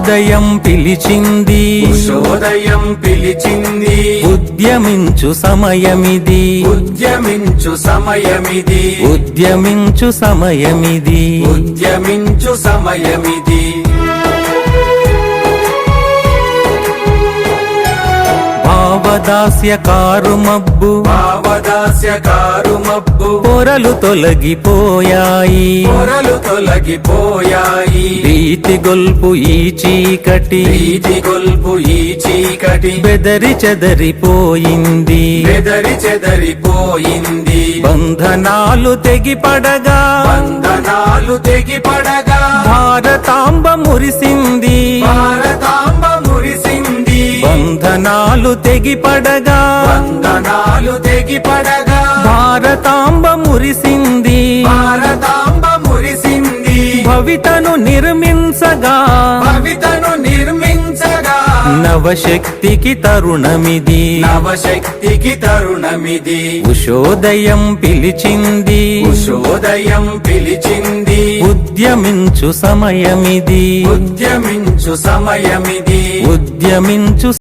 ఉషోదయం పిలిచింది ఉషోదయం పిలిచింది ఉద్యమించు సమయమిది ఉద్యమించు సమయమిది ఉద్యమించు సమయమిది ఉద్యమించు సమయమిది భావదాస్యకారు మబ్బు భావదాస్యకారు మబ్బు పొరలు తొలగిపోయాయి పొరలు తొలగిపోయాయి భీతి గొల్పు ఈ చీకటి భీతి గొల్పు ఈ చీకటి బెదరి చెదరిపోయింది బెదరి చెదరిపోయింది బంధనాలు తెగిపడగా బంధనాలు తెగిపడగా భారతాంబ మురిసింది భారతాంబ మురిసింది బంధనాలు తెగిపడగా బంధనాలు తెగిపడగా భారతాంబ మురిసింది భారతాంబ మురిసింది భవితను నిర్మించగా భవితను నిర్మించగా నవశక్తికి తరుణమిది నవశక్తికి తరుణమిది ఉషోదయం పిలిచింది ఉషోదయం పిలిచింది ఉద్యమించు సమయమిది ఉద్యమించు సమయమిది ఉద్యమించు